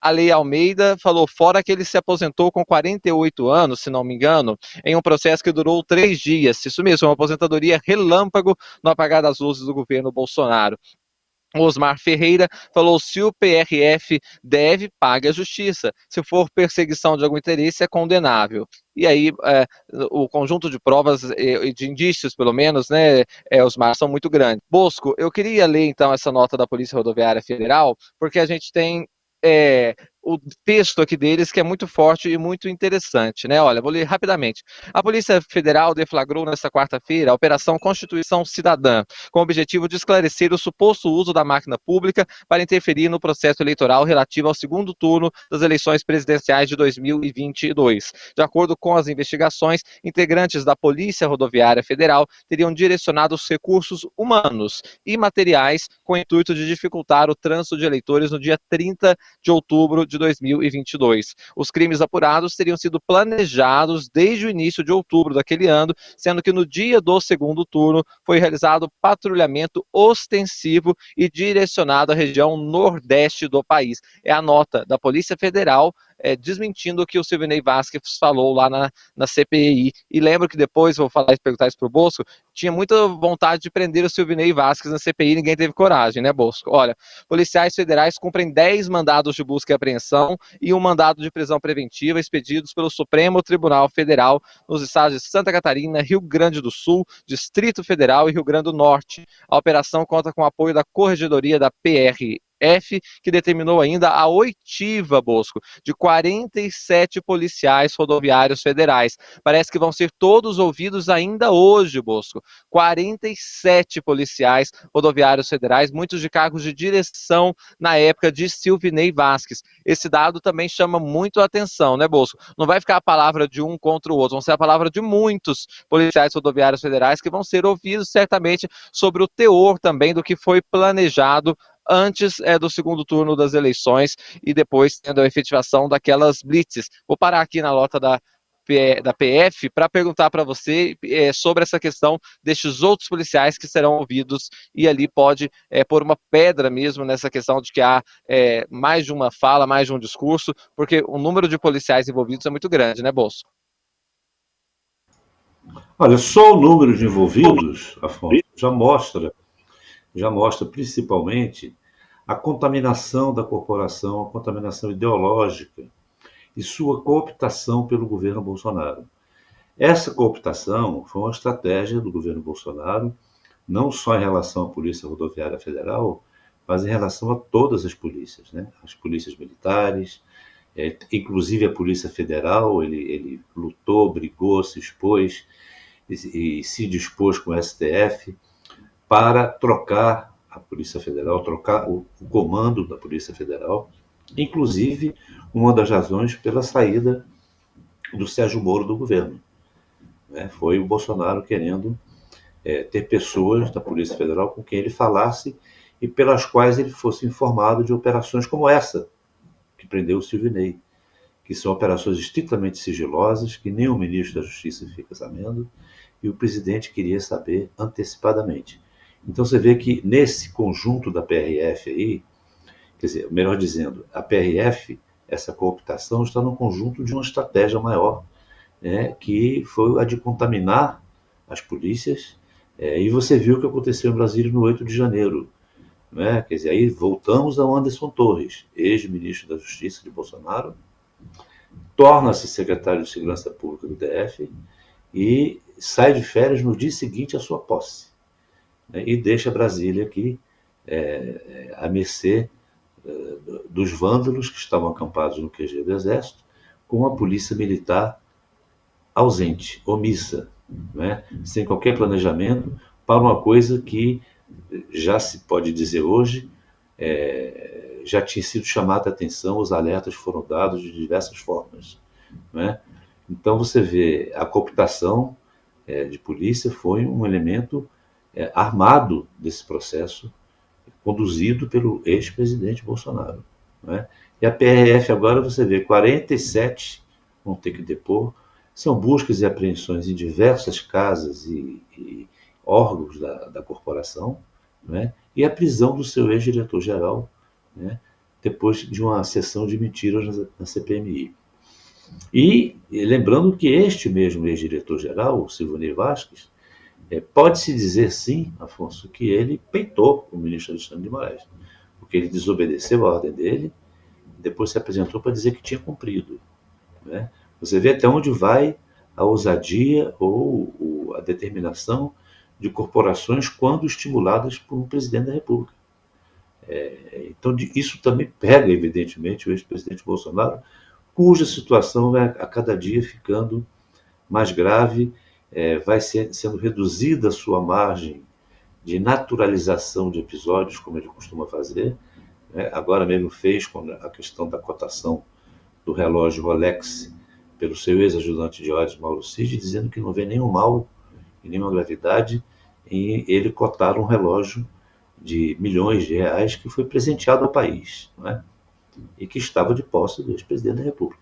Ale Almeida falou fora que ele se aposentou com 48 anos, se não me engano, em um processo que durou 3 dias. Isso mesmo, uma aposentadoria relâmpago no apagar das luzes do governo Bolsonaro. Osmar Ferreira falou: se o PRF deve, pague a justiça. Se for perseguição de algum interesse, é condenável. E aí, o conjunto de provas, de indícios, pelo menos, né, Osmar, são muito grandes. Bosco, eu queria ler, então, essa nota da Polícia Rodoviária Federal, porque a gente tem o texto aqui deles que é muito forte e muito interessante, né? Olha, vou ler rapidamente. A Polícia Federal deflagrou nesta quarta-feira a Operação Constituição Cidadã, com o objetivo de esclarecer o suposto uso da máquina pública para interferir no processo eleitoral relativo ao segundo turno das eleições presidenciais de 2022. De acordo com as investigações, integrantes da Polícia Rodoviária Federal teriam direcionado os recursos humanos e materiais com o intuito de dificultar o trânsito de eleitores no dia 30 de outubro de 2022. Os crimes apurados teriam sido planejados desde o início de outubro daquele ano, sendo que no dia do segundo turno foi realizado patrulhamento ostensivo e direcionado à região nordeste do país. É a nota da Polícia Federal desmentindo o que o Silvinei Vasquez falou lá na CPI. E lembro que depois, vou falar e perguntar isso para o Bosco, tinha muita vontade de prender o Silvinei Vasquez na CPI, ninguém teve coragem, né, Bosco? Olha, policiais federais cumprem 10 mandados de busca e apreensão e um mandado de prisão preventiva expedidos pelo Supremo Tribunal Federal nos estados de Santa Catarina, Rio Grande do Sul, Distrito Federal e Rio Grande do Norte. A operação conta com o apoio da Corregedoria da PRF, que determinou ainda a oitiva, Bosco, de 47 policiais rodoviários federais. Parece que vão ser todos ouvidos ainda hoje, Bosco. 47 policiais rodoviários federais, muitos de cargos de direção na época de Silvinei Vasquez. Esse dado também chama muito a atenção, né, Bosco? Não vai ficar a palavra de um contra o outro, vão ser a palavra de muitos policiais rodoviários federais que vão ser ouvidos certamente sobre o teor também do que foi planejado antes do segundo turno das eleições e depois tendo a efetivação daquelas blitzes. Vou parar aqui na nota da PF para perguntar para você sobre essa questão destes outros policiais que serão ouvidos e ali pode pôr uma pedra mesmo nessa questão de que há mais de uma fala, mais de um discurso, porque o número de policiais envolvidos é muito grande, né, Bolso? Olha, só o número de envolvidos, Afonso, já mostra principalmente a contaminação da corporação, a contaminação ideológica e sua cooptação pelo governo Bolsonaro. Essa cooptação foi uma estratégia do governo Bolsonaro, não só em relação à Polícia Rodoviária Federal, mas em relação a todas as polícias, né? As polícias militares, inclusive a Polícia Federal, ele lutou, brigou, se expôs e se dispôs com o STF para trocar a Polícia Federal, trocar o comando da Polícia Federal, inclusive uma das razões pela saída do Sérgio Moro do governo. Foi o Bolsonaro querendo ter pessoas da Polícia Federal com quem ele falasse e pelas quais ele fosse informado de operações como essa, que prendeu o Silvinei, que são operações estritamente sigilosas, que nem o ministro da Justiça fica sabendo, e o presidente queria saber antecipadamente. Então você vê que nesse conjunto da PRF aí, quer dizer, melhor dizendo, a PRF, essa cooptação está no conjunto de uma estratégia maior, que foi a de contaminar as polícias, e você viu o que aconteceu em Brasília no 8 de janeiro. Quer dizer, aí voltamos ao Anderson Torres, ex-ministro da Justiça de Bolsonaro, torna-se secretário de Segurança Pública do DF e sai de férias no dia seguinte à sua posse. E deixa Brasília aqui à mercê dos vândalos que estavam acampados no QG do Exército, com a polícia militar ausente, omissa, sem qualquer planejamento, para uma coisa que já se pode dizer hoje, já tinha sido chamada a atenção, os alertas foram dados de diversas formas. Então você vê, a cooptação de polícia foi um elemento armado desse processo, conduzido pelo ex-presidente Bolsonaro. E a PRF agora, você vê, 47 vão ter que depor, são buscas e apreensões em diversas casas e órgãos da corporação, e a prisão do seu ex-diretor-geral, depois de uma sessão de mentiras na CPMI. E lembrando que este mesmo ex-diretor-geral, o Silvanei Vasquez, pode-se dizer sim, Afonso, que ele peitou o ministro Alexandre de Moraes, porque ele desobedeceu a ordem dele, depois se apresentou para dizer que tinha cumprido. Né? Você vê até onde vai a ousadia ou a determinação de corporações quando estimuladas por um presidente da República. Então, isso também pega, evidentemente, o ex-presidente Bolsonaro, cuja situação vai a cada dia ficando mais grave, vai sendo reduzida a sua margem de naturalização de episódios, como ele costuma fazer. Né? Agora mesmo fez com a questão da cotação do relógio Rolex pelo seu ex-ajudante de ordens, Mauro Cid, dizendo que não vê nenhum mal e nenhuma gravidade em ele cotar um relógio de milhões de reais que foi presenteado ao país, não é? E que estava de posse do ex-presidente da República.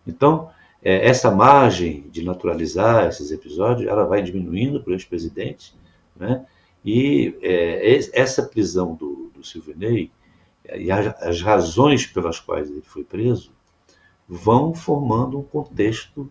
Então, essa margem de naturalizar esses episódios, ela vai diminuindo para o ex-presidente, né? E essa prisão do Silvinei e as razões pelas quais ele foi preso vão formando um contexto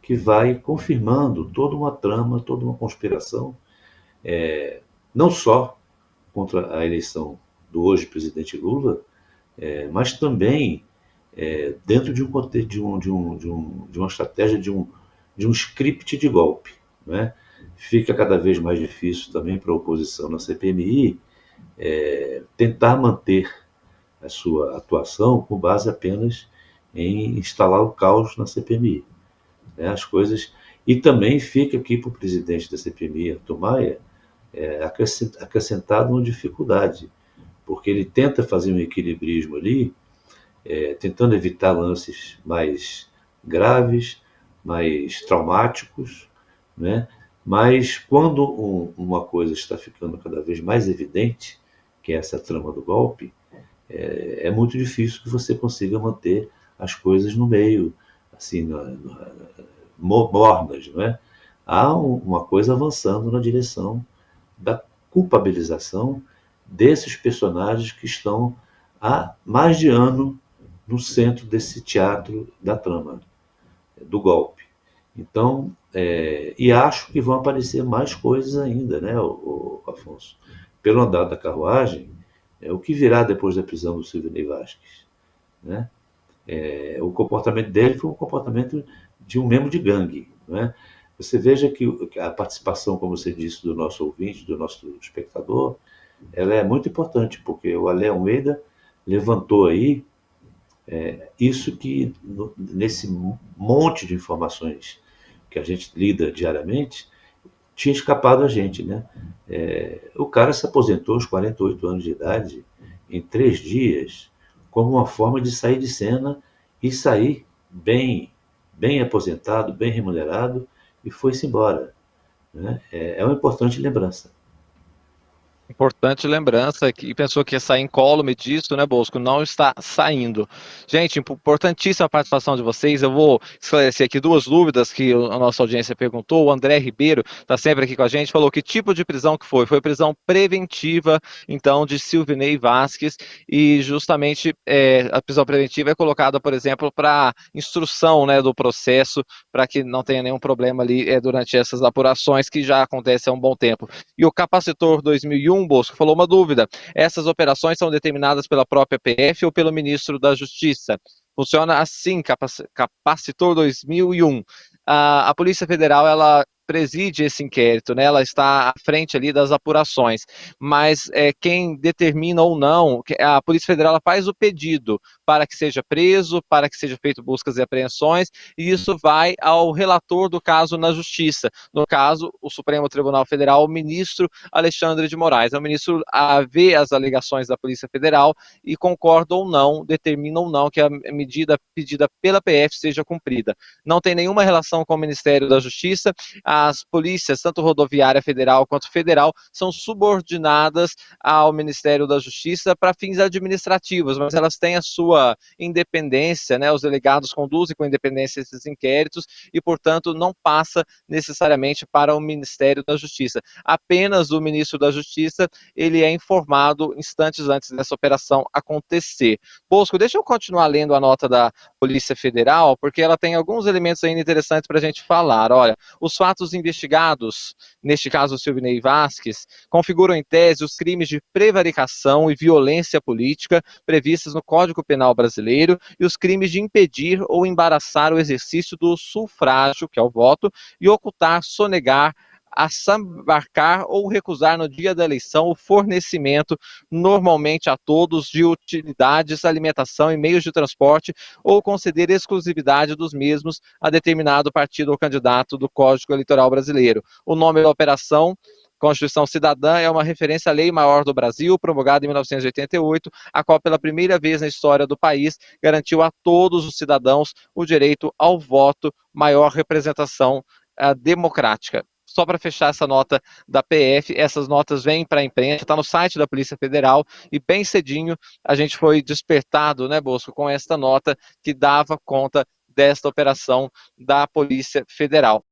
que vai confirmando toda uma trama, toda uma conspiração, não só contra a eleição do hoje presidente Lula, mas também dentro de um contexto, de uma estratégia, de um script de golpe. Né? Fica cada vez mais difícil também para a oposição na CPMI tentar manter a sua atuação com base apenas em instalar o caos na CPMI. Né? As coisas... E também fica aqui para o presidente da CPMI, Arthur Maia, acrescentado uma dificuldade, porque ele tenta fazer um equilibrismo ali, tentando evitar lances mais graves, mais traumáticos, né? Mas quando uma coisa está ficando cada vez mais evidente, que é essa trama do golpe, é muito difícil que você consiga manter as coisas no meio, assim, mornas, não é? Há uma coisa avançando na direção da culpabilização desses personagens que estão há mais de ano no centro desse teatro da trama, do golpe. Então, e acho que vão aparecer mais coisas ainda, né, Afonso? Pelo andar da carruagem, o que virá depois da prisão do Silvinei Vasquez? Né? O comportamento dele foi um comportamento de um membro de gangue. Né? Você veja que a participação, como você disse, do nosso ouvinte, do nosso espectador, ela é muito importante, porque o Ale Almeida levantou aí isso que, nesse monte de informações que a gente lida diariamente, tinha escapado a gente, né? O cara se aposentou aos 48 anos de idade, em 3 dias, como uma forma de sair de cena e sair bem aposentado, bem remunerado, e foi-se embora. Né? É uma importante lembrança. Importante lembrança, que pensou que ia sair incólume disso, né, Bosco? Não está saindo. Gente, importantíssima a participação de vocês. Eu vou esclarecer aqui 2 dúvidas que a nossa audiência perguntou. O André Ribeiro está sempre aqui com a gente, falou que tipo de prisão que foi. Foi prisão preventiva, então, de Silvinei Vasquez, e justamente a prisão preventiva é colocada, por exemplo, para instrução, né, do processo, para que não tenha nenhum problema ali durante essas apurações, que já acontece há um bom tempo. E o Capacitor 2001, Bosco, falou uma dúvida. Essas operações são determinadas pela própria PF ou pelo ministro da Justiça? Funciona assim, Capacitor 2001. A Polícia Federal, ela preside esse inquérito, né? Ela está à frente ali das apurações, mas quem determina ou não, a Polícia Federal ela faz o pedido para que seja preso, para que seja feito buscas e apreensões, e isso vai ao relator do caso na Justiça. No caso, o Supremo Tribunal Federal, o ministro Alexandre de Moraes. O ministro vê as alegações da Polícia Federal e concorda ou não, determina ou não que a medida pedida pela PF seja cumprida. Não tem nenhuma relação com o Ministério da Justiça. as polícias, tanto rodoviária federal quanto federal, são subordinadas ao Ministério da Justiça para fins administrativos, mas elas têm a sua independência, né? Os delegados conduzem com independência esses inquéritos e, portanto, não passa necessariamente para o Ministério da Justiça. Apenas o ministro da Justiça, ele é informado instantes antes dessa operação acontecer. Bosco, deixa eu continuar lendo a nota da Polícia Federal, porque ela tem alguns elementos ainda interessantes para a gente falar. Olha, os fatos investigados, neste caso o Silvinei Vasquez, configuram em tese os crimes de prevaricação e violência política previstos no Código Penal brasileiro e os crimes de impedir ou embaraçar o exercício do sufrágio, que é o voto, e ocultar, sonegar, assambarcar ou recusar no dia da eleição o fornecimento, normalmente a todos, de utilidades, alimentação e meios de transporte ou conceder exclusividade dos mesmos a determinado partido ou candidato do Código Eleitoral brasileiro. O nome da operação Constituição Cidadã é uma referência à Lei Maior do Brasil, promulgada em 1988, a qual pela primeira vez na história do país garantiu a todos os cidadãos o direito ao voto, maior representação democrática. Só para fechar essa nota da PF, essas notas vêm para a imprensa, está no site da Polícia Federal e bem cedinho a gente foi despertado, né, Bosco, com esta nota que dava conta desta operação da Polícia Federal.